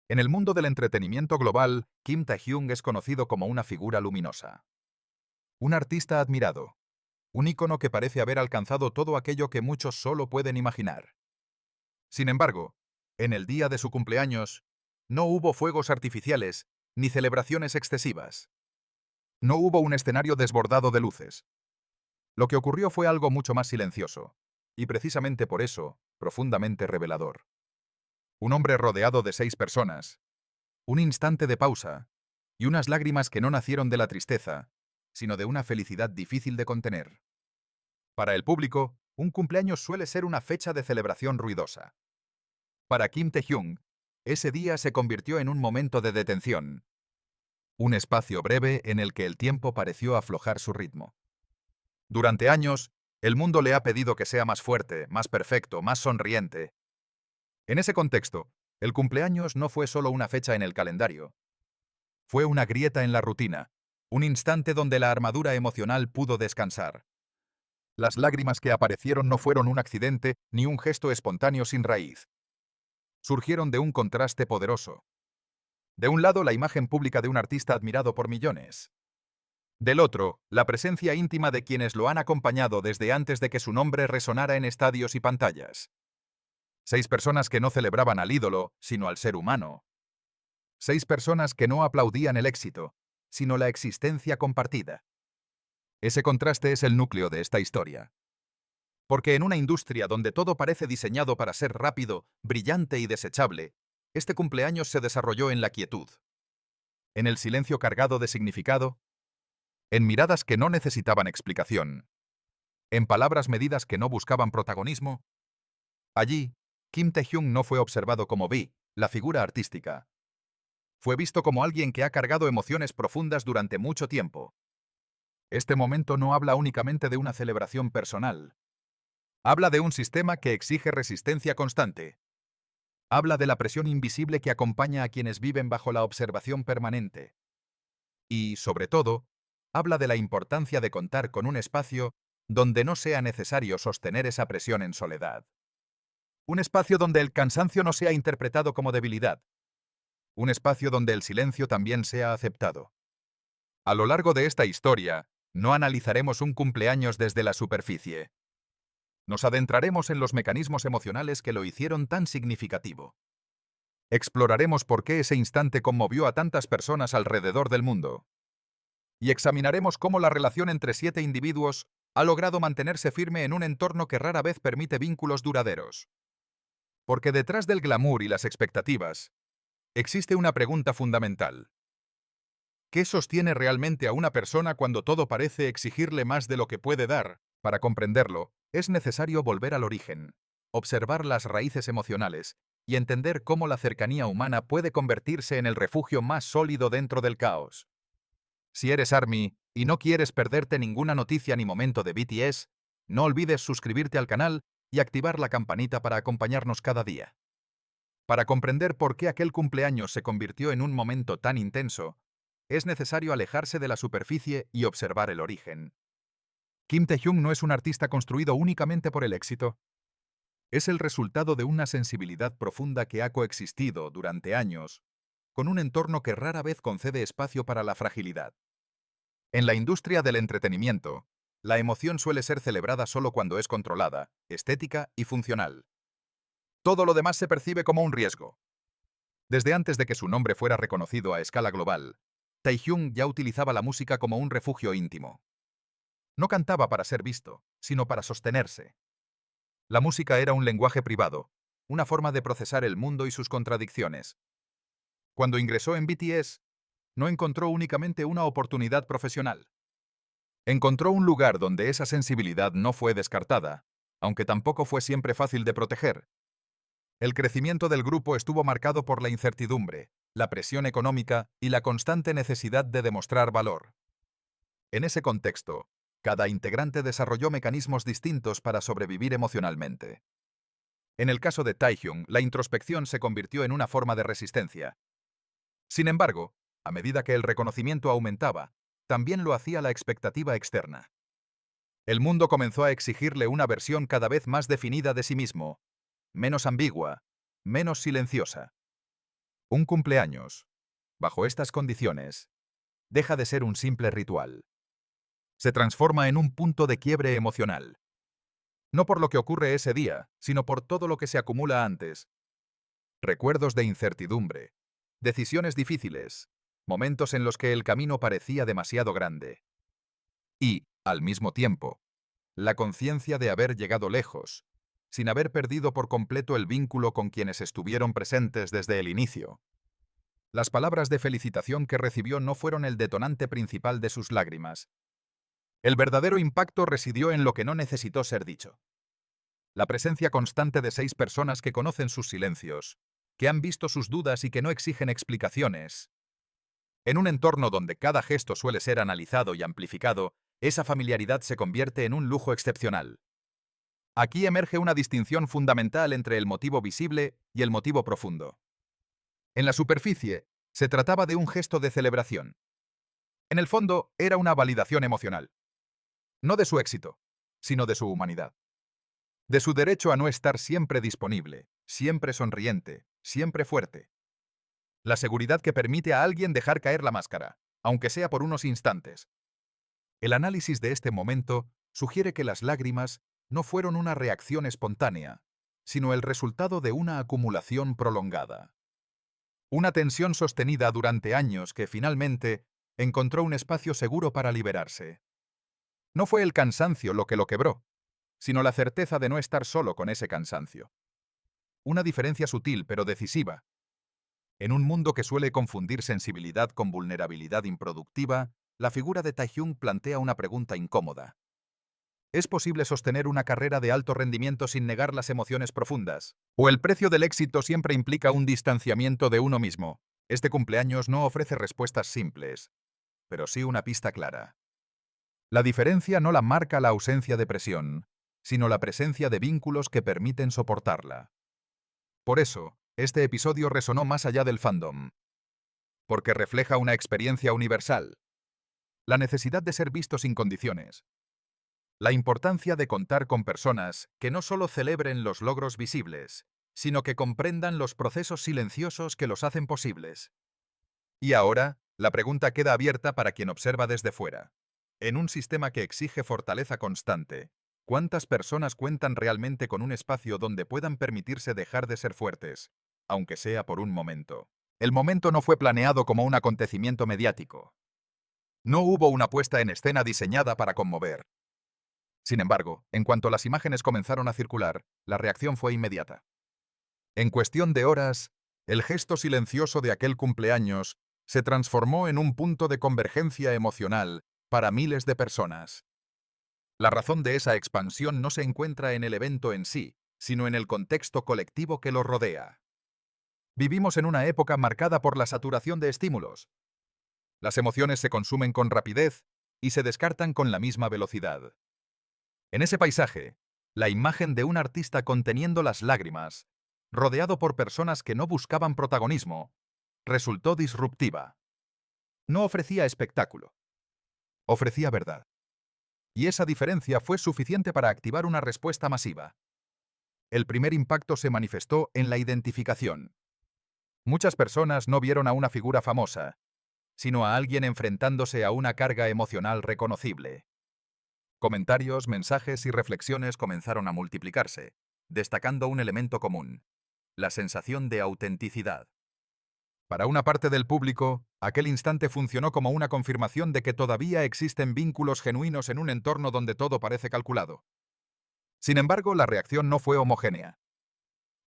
En el mundo del entretenimiento global, Kim Tae-hyung es conocido como una figura luminosa. Un artista admirado. Un ícono que parece haber alcanzado todo aquello que muchos solo pueden imaginar. Sin embargo, en el día de su cumpleaños, no hubo fuegos artificiales ni celebraciones excesivas. No hubo un escenario desbordado de luces. Lo que ocurrió fue algo mucho más silencioso, y precisamente por eso, profundamente revelador. Un hombre rodeado de 6 personas. Un instante de pausa, y unas lágrimas que no nacieron de la tristeza, sino de una felicidad difícil de contener. Para el público, un cumpleaños suele ser una fecha de celebración ruidosa. Para Kim Tae-hyung, ese día se convirtió en un momento de detención. Un espacio breve en el que el tiempo pareció aflojar su ritmo. Durante años, el mundo le ha pedido que sea más fuerte, más perfecto, más sonriente. En ese contexto, el cumpleaños no fue solo una fecha en el calendario. Fue una grieta en la rutina, un instante donde la armadura emocional pudo descansar. Las lágrimas que aparecieron no fueron un accidente ni un gesto espontáneo sin raíz. Surgieron de un contraste poderoso. De un lado, la imagen pública de un artista admirado por millones. Del otro, la presencia íntima de quienes lo han acompañado desde antes de que su nombre resonara en estadios y pantallas. 6 personas que no celebraban al ídolo, sino al ser humano. 6 personas que no aplaudían el éxito, sino la existencia compartida. Ese contraste es el núcleo de esta historia. Porque en una industria donde todo parece diseñado para ser rápido, brillante y desechable, este cumpleaños se desarrolló en la quietud. En el silencio cargado de significado, en miradas que no necesitaban explicación, en palabras medidas que no buscaban protagonismo. Allí, Kim Tae-hyung no fue observado como Vi, la figura artística. Fue visto como alguien que ha cargado emociones profundas durante mucho tiempo. Este momento no habla únicamente de una celebración personal. Habla de un sistema que exige resistencia constante. Habla de la presión invisible que acompaña a quienes viven bajo la observación permanente. Y, sobre todo, habla de la importancia de contar con un espacio donde no sea necesario sostener esa presión en soledad. Un espacio donde el cansancio no sea interpretado como debilidad. Un espacio donde el silencio también sea aceptado. A lo largo de esta historia, no analizaremos un cumpleaños desde la superficie. Nos adentraremos en los mecanismos emocionales que lo hicieron tan significativo. Exploraremos por qué ese instante conmovió a tantas personas alrededor del mundo. Y examinaremos cómo la relación entre 7 individuos ha logrado mantenerse firme en un entorno que rara vez permite vínculos duraderos. Porque detrás del glamour y las expectativas, existe una pregunta fundamental. ¿Qué sostiene realmente a una persona cuando todo parece exigirle más de lo que puede dar? Para comprenderlo, es necesario volver al origen, observar las raíces emocionales y entender cómo la cercanía humana puede convertirse en el refugio más sólido dentro del caos. Si eres ARMY y no quieres perderte ninguna noticia ni momento de BTS, no olvides suscribirte al canal y activar la campanita para acompañarnos cada día. Para comprender por qué aquel cumpleaños se convirtió en un momento tan intenso, es necesario alejarse de la superficie y observar el origen. Kim Tae-hyung no es un artista construido únicamente por el éxito. Es el resultado de una sensibilidad profunda que ha coexistido durante años con un entorno que rara vez concede espacio para la fragilidad. En la industria del entretenimiento, la emoción suele ser celebrada solo cuando es controlada, estética y funcional. Todo lo demás se percibe como un riesgo. Desde antes de que su nombre fuera reconocido a escala global, Taehyung ya utilizaba la música como un refugio íntimo. No cantaba para ser visto, sino para sostenerse. La música era un lenguaje privado, una forma de procesar el mundo y sus contradicciones. Cuando ingresó en BTS, no encontró únicamente una oportunidad profesional. Encontró un lugar donde esa sensibilidad no fue descartada, aunque tampoco fue siempre fácil de proteger. El crecimiento del grupo estuvo marcado por la incertidumbre, la presión económica y la constante necesidad de demostrar valor. En ese contexto, cada integrante desarrolló mecanismos distintos para sobrevivir emocionalmente. En el caso de Taehyung, la introspección se convirtió en una forma de resistencia. Sin embargo, a medida que el reconocimiento aumentaba, también lo hacía la expectativa externa. El mundo comenzó a exigirle una versión cada vez más definida de sí mismo, menos ambigua, menos silenciosa. Un cumpleaños, bajo estas condiciones, deja de ser un simple ritual. Se transforma en un punto de quiebre emocional. No por lo que ocurre ese día, sino por todo lo que se acumula antes. Recuerdos de incertidumbre, decisiones difíciles, momentos en los que el camino parecía demasiado grande. Y, al mismo tiempo, la conciencia de haber llegado lejos, sin haber perdido por completo el vínculo con quienes estuvieron presentes desde el inicio. Las palabras de felicitación que recibió no fueron el detonante principal de sus lágrimas. El verdadero impacto residió en lo que no necesitó ser dicho. La presencia constante de 6 personas que conocen sus silencios, que han visto sus dudas y que no exigen explicaciones. En un entorno donde cada gesto suele ser analizado y amplificado, esa familiaridad se convierte en un lujo excepcional. Aquí emerge una distinción fundamental entre el motivo visible y el motivo profundo. En la superficie, se trataba de un gesto de celebración. En el fondo, era una validación emocional. No de su éxito, sino de su humanidad. De su derecho a no estar siempre disponible, siempre sonriente, siempre fuerte. La seguridad que permite a alguien dejar caer la máscara, aunque sea por unos instantes. El análisis de este momento sugiere que las lágrimas no fueron una reacción espontánea, sino el resultado de una acumulación prolongada. Una tensión sostenida durante años que finalmente encontró un espacio seguro para liberarse. No fue el cansancio lo que lo quebró, sino la certeza de no estar solo con ese cansancio. Una diferencia sutil pero decisiva. En un mundo que suele confundir sensibilidad con vulnerabilidad improductiva, la figura de Taehyung plantea una pregunta incómoda. ¿Es posible sostener una carrera de alto rendimiento sin negar las emociones profundas? ¿O el precio del éxito siempre implica un distanciamiento de uno mismo? Este cumpleaños no ofrece respuestas simples, pero sí una pista clara. La diferencia no la marca la ausencia de presión, sino la presencia de vínculos que permiten soportarla. Por eso, este episodio resonó más allá del fandom. Porque refleja una experiencia universal. La necesidad de ser visto sin condiciones. La importancia de contar con personas que no solo celebren los logros visibles, sino que comprendan los procesos silenciosos que los hacen posibles. Y ahora, la pregunta queda abierta para quien observa desde fuera. En un sistema que exige fortaleza constante, ¿cuántas personas cuentan realmente con un espacio donde puedan permitirse dejar de ser fuertes, aunque sea por un momento? El momento no fue planeado como un acontecimiento mediático. No hubo una puesta en escena diseñada para conmover. Sin embargo, en cuanto las imágenes comenzaron a circular, la reacción fue inmediata. En cuestión de horas, el gesto silencioso de aquel cumpleaños se transformó en un punto de convergencia emocional para miles de personas. La razón de esa expansión no se encuentra en el evento en sí, sino en el contexto colectivo que lo rodea. Vivimos en una época marcada por la saturación de estímulos. Las emociones se consumen con rapidez y se descartan con la misma velocidad. En ese paisaje, la imagen de un artista conteniendo las lágrimas, rodeado por personas que no buscaban protagonismo, resultó disruptiva. No ofrecía espectáculo. Ofrecía verdad. Y esa diferencia fue suficiente para activar una respuesta masiva. El primer impacto se manifestó en la identificación. Muchas personas no vieron a una figura famosa, sino a alguien enfrentándose a una carga emocional reconocible. Comentarios, mensajes y reflexiones comenzaron a multiplicarse, destacando un elemento común: la sensación de autenticidad. Para una parte del público, aquel instante funcionó como una confirmación de que todavía existen vínculos genuinos en un entorno donde todo parece calculado. Sin embargo, la reacción no fue homogénea.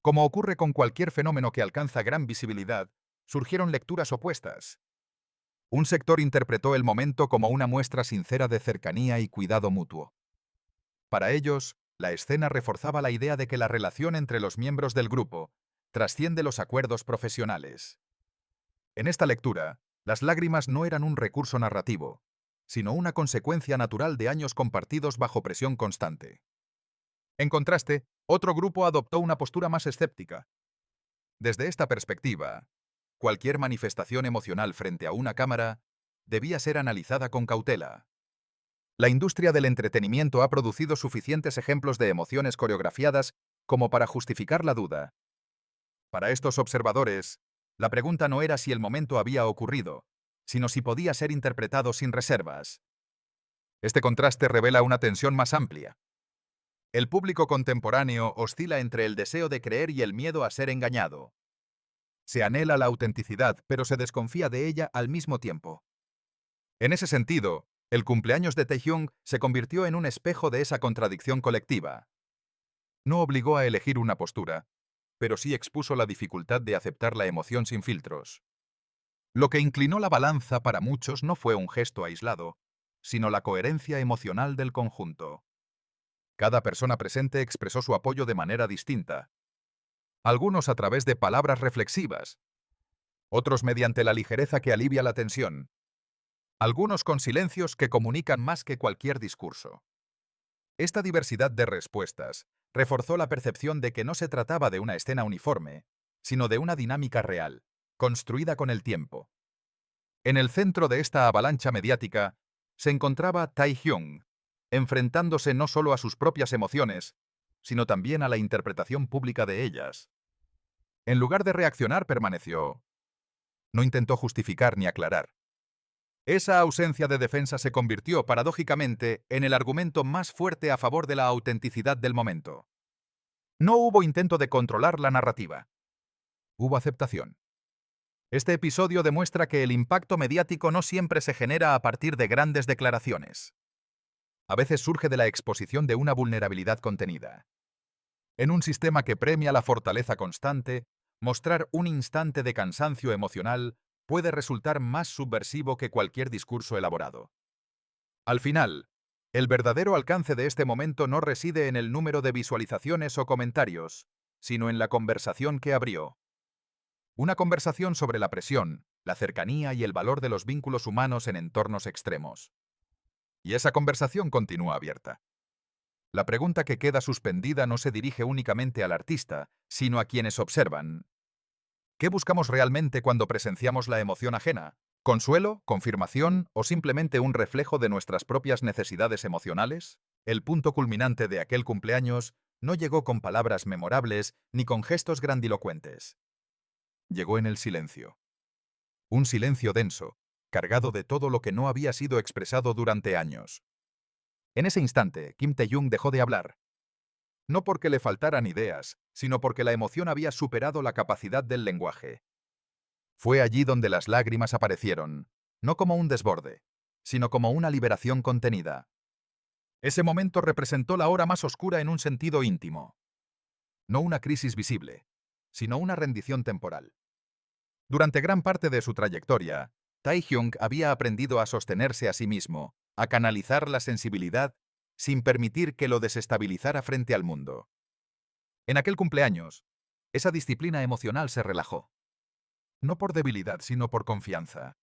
Como ocurre con cualquier fenómeno que alcanza gran visibilidad, surgieron lecturas opuestas. Un sector interpretó el momento como una muestra sincera de cercanía y cuidado mutuo. Para ellos, la escena reforzaba la idea de que la relación entre los miembros del grupo trasciende los acuerdos profesionales. En esta lectura, las lágrimas no eran un recurso narrativo, sino una consecuencia natural de años compartidos bajo presión constante. En contraste, otro grupo adoptó una postura más escéptica. Desde esta perspectiva, cualquier manifestación emocional frente a una cámara debía ser analizada con cautela. La industria del entretenimiento ha producido suficientes ejemplos de emociones coreografiadas como para justificar la duda. Para estos observadores, La pregunta no era si el momento había ocurrido, sino si podía ser interpretado sin reservas. Este contraste revela una tensión más amplia. El público contemporáneo oscila entre el deseo de creer y el miedo a ser engañado. Se anhela la autenticidad, pero se desconfía de ella al mismo tiempo. En ese sentido, el cumpleaños de Taehyung se convirtió en un espejo de esa contradicción colectiva. No obligó a elegir una postura, pero sí expuso la dificultad de aceptar la emoción sin filtros. Lo que inclinó la balanza para muchos no fue un gesto aislado, sino la coherencia emocional del conjunto. Cada persona presente expresó su apoyo de manera distinta, algunos a través de palabras reflexivas, otros mediante la ligereza que alivia la tensión, algunos con silencios que comunican más que cualquier discurso. Esta diversidad de respuestas reforzó la percepción de que no se trataba de una escena uniforme, sino de una dinámica real, construida con el tiempo. En el centro de esta avalancha mediática se encontraba Taehyung, enfrentándose no solo a sus propias emociones, sino también a la interpretación pública de ellas. En lugar de reaccionar, permaneció. No intentó justificar ni aclarar. Esa ausencia de defensa se convirtió, paradójicamente, en el argumento más fuerte a favor de la autenticidad del momento. No hubo intento de controlar la narrativa. Hubo aceptación. Este episodio demuestra que el impacto mediático no siempre se genera a partir de grandes declaraciones. A veces surge de la exposición de una vulnerabilidad contenida. En un sistema que premia la fortaleza constante, mostrar un instante de cansancio emocional puede resultar más subversivo que cualquier discurso elaborado. Al final, el verdadero alcance de este momento no reside en el número de visualizaciones o comentarios, sino en la conversación que abrió. Una conversación sobre la presión, la cercanía y el valor de los vínculos humanos en entornos extremos. Y esa conversación continúa abierta. La pregunta que queda suspendida no se dirige únicamente al artista, sino a quienes observan. ¿Qué buscamos realmente cuando presenciamos la emoción ajena? ¿Consuelo, confirmación o simplemente un reflejo de nuestras propias necesidades emocionales? El punto culminante de aquel cumpleaños no llegó con palabras memorables ni con gestos grandilocuentes. Llegó en el silencio. Un silencio denso, cargado de todo lo que no había sido expresado durante años. En ese instante, Kim Tae-young dejó de hablar. No porque le faltaran ideas, sino porque la emoción había superado la capacidad del lenguaje. Fue allí donde las lágrimas aparecieron, no como un desborde, sino como una liberación contenida. Ese momento representó la hora más oscura en un sentido íntimo. No una crisis visible, sino una rendición temporal. Durante gran parte de su trayectoria, Taehyung había aprendido a sostenerse a sí mismo, a canalizar la sensibilidad, sin permitir que lo desestabilizara frente al mundo. En aquel cumpleaños, esa disciplina emocional se relajó. No por debilidad, sino por confianza.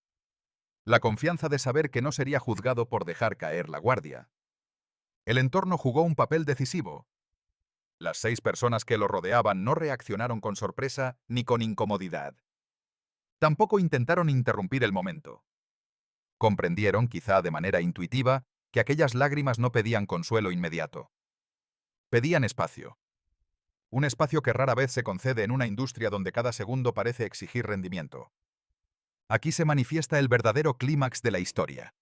La confianza de saber que no sería juzgado por dejar caer la guardia. El entorno jugó un papel decisivo. Las 6 personas que lo rodeaban no reaccionaron con sorpresa ni con incomodidad. Tampoco intentaron interrumpir el momento. Comprendieron, quizá de manera intuitiva, que aquellas lágrimas no pedían consuelo inmediato. Pedían espacio. Un espacio que rara vez se concede en una industria donde cada segundo parece exigir rendimiento. Aquí se manifiesta el verdadero clímax de la historia.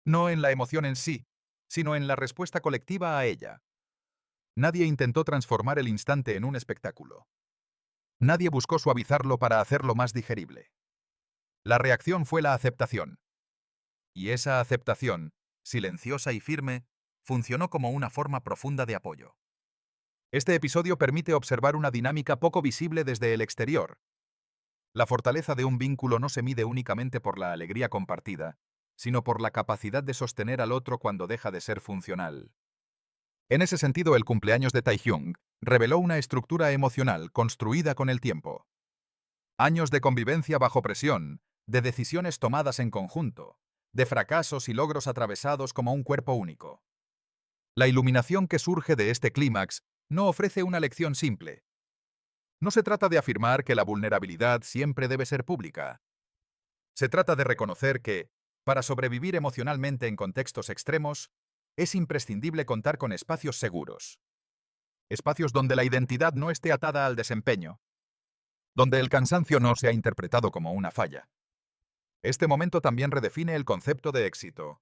No en la emoción en sí, sino en la respuesta colectiva a ella. Nadie intentó transformar el instante en un espectáculo. Nadie buscó suavizarlo para hacerlo más digerible. La reacción fue la aceptación. Y esa aceptación, silenciosa y firme, funcionó como una forma profunda de apoyo. Este episodio permite observar una dinámica poco visible desde el exterior. La fortaleza de un vínculo no se mide únicamente por la alegría compartida, sino por la capacidad de sostener al otro cuando deja de ser funcional. En ese sentido, el cumpleaños de Taehyung reveló una estructura emocional construida con el tiempo. Años de convivencia bajo presión, de decisiones tomadas en conjunto, de fracasos y logros atravesados como un cuerpo único. La iluminación que surge de este clímax no ofrece una lección simple. No se trata de afirmar que la vulnerabilidad siempre debe ser pública. Se trata de reconocer que, para sobrevivir emocionalmente en contextos extremos, es imprescindible contar con espacios seguros. Espacios donde la identidad no esté atada al desempeño. donde el cansancio no se ha interpretado como una falla. Este momento también redefine el concepto de éxito.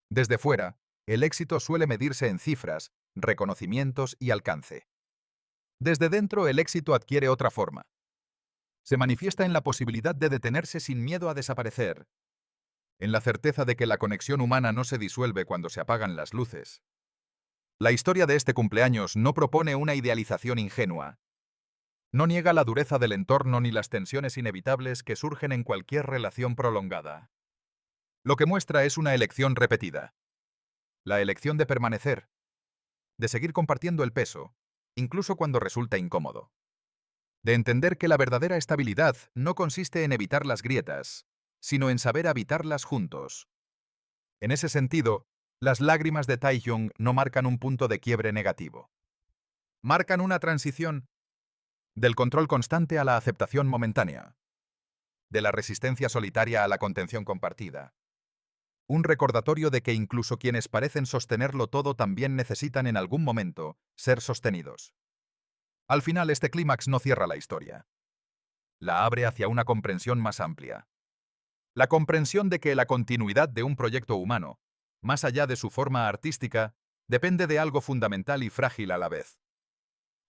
Desde fuera, el éxito suele medirse en cifras, reconocimientos y alcance. Desde dentro, el éxito adquiere otra forma. Se manifiesta en la posibilidad de detenerse sin miedo a desaparecer, en la certeza de que la conexión humana no se disuelve cuando se apagan las luces. La historia de este cumpleaños no propone una idealización ingenua. No niega la dureza del entorno ni las tensiones inevitables que surgen en cualquier relación prolongada. Lo que muestra es una elección repetida. La elección de permanecer, de seguir compartiendo el peso, incluso cuando resulta incómodo. De entender que la verdadera estabilidad no consiste en evitar las grietas, sino en saber habitarlas juntos. En ese sentido, las lágrimas de Taehyung no marcan un punto de quiebre negativo. Marcan una transición del control constante a la aceptación momentánea, de la resistencia solitaria a la contención compartida. Un recordatorio de que incluso quienes parecen sostenerlo todo también necesitan en algún momento ser sostenidos. Al final, este clímax no cierra la historia. La abre hacia una comprensión más amplia. La comprensión de que la continuidad de un proyecto humano, más allá de su forma artística, depende de algo fundamental y frágil a la vez.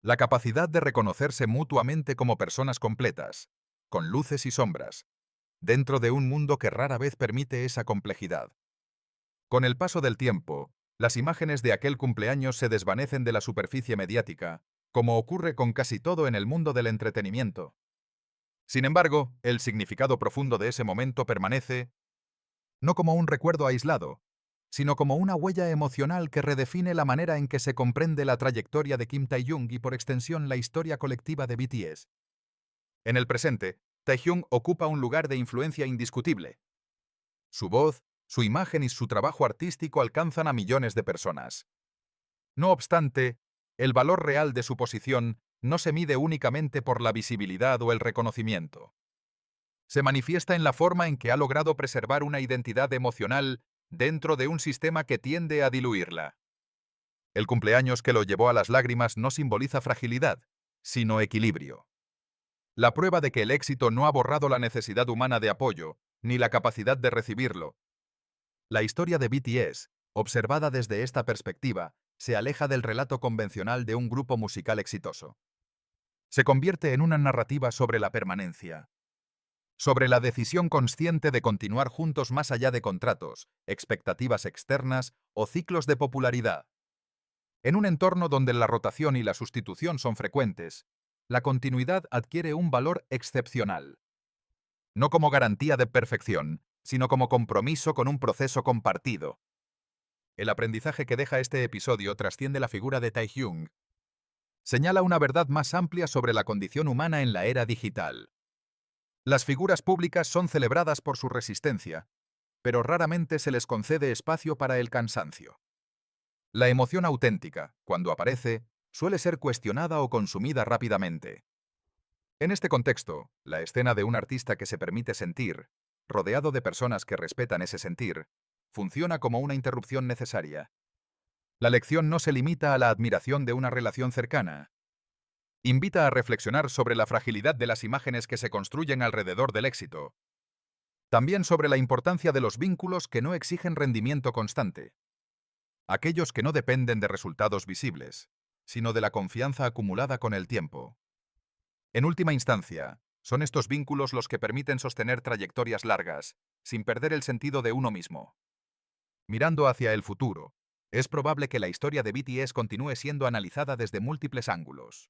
La capacidad de reconocerse mutuamente como personas completas, con luces y sombras, dentro de un mundo que rara vez permite esa complejidad. Con el paso del tiempo, las imágenes de aquel cumpleaños se desvanecen de la superficie mediática, como ocurre con casi todo en el mundo del entretenimiento. Sin embargo, el significado profundo de ese momento permanece, no como un recuerdo aislado, sino como una huella emocional que redefine la manera en que se comprende la trayectoria de Kim Tae-hyung y por extensión la historia colectiva de BTS. En el presente, Taehyung ocupa un lugar de influencia indiscutible. Su voz, su imagen y su trabajo artístico alcanzan a millones de personas. No obstante, el valor real de su posición no se mide únicamente por la visibilidad o el reconocimiento. Se manifiesta en la forma en que ha logrado preservar una identidad emocional dentro de un sistema que tiende a diluirla. El cumpleaños que lo llevó a las lágrimas no simboliza fragilidad, sino equilibrio. La prueba de que el éxito no ha borrado la necesidad humana de apoyo, ni la capacidad de recibirlo. La historia de BTS, observada desde esta perspectiva, se aleja del relato convencional de un grupo musical exitoso. Se convierte en una narrativa sobre la permanencia, sobre la decisión consciente de continuar juntos más allá de contratos, expectativas externas o ciclos de popularidad. En un entorno donde la rotación y la sustitución son frecuentes, la continuidad adquiere un valor excepcional. No como garantía de perfección, sino como compromiso con un proceso compartido. El aprendizaje que deja este episodio trasciende la figura de Taehyung. Señala una verdad más amplia sobre la condición humana en la era digital. Las figuras públicas son celebradas por su resistencia, pero raramente se les concede espacio para el cansancio. La emoción auténtica, cuando aparece, suele ser cuestionada o consumida rápidamente. En este contexto, la escena de un artista que se permite sentir, rodeado de personas que respetan ese sentir, funciona como una interrupción necesaria. La lección no se limita a la admiración de una relación cercana. Invita a reflexionar sobre la fragilidad de las imágenes que se construyen alrededor del éxito. También sobre la importancia de los vínculos que no exigen rendimiento constante. Aquellos que no dependen de resultados visibles, sino de la confianza acumulada con el tiempo. En última instancia, son estos vínculos los que permiten sostener trayectorias largas, sin perder el sentido de uno mismo. Mirando hacia el futuro, es probable que la historia de BTS continúe siendo analizada desde múltiples ángulos.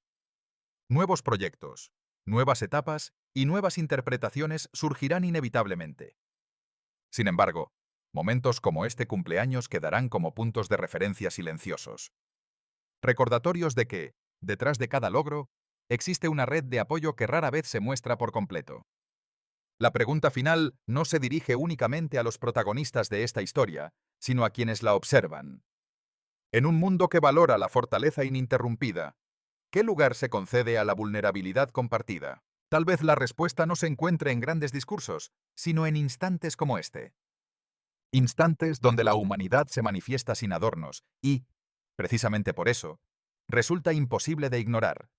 Nuevos proyectos, nuevas etapas y nuevas interpretaciones surgirán inevitablemente. Sin embargo, momentos como este cumpleaños quedarán como puntos de referencia silenciosos. Recordatorios de que, detrás de cada logro, existe una red de apoyo que rara vez se muestra por completo. La pregunta final no se dirige únicamente a los protagonistas de esta historia, sino a quienes la observan. En un mundo que valora la fortaleza ininterrumpida, ¿qué lugar se concede a la vulnerabilidad compartida? Tal vez la respuesta no se encuentre en grandes discursos, sino en instantes como este. Instantes donde la humanidad se manifiesta sin adornos y, precisamente por eso, resulta imposible de ignorar.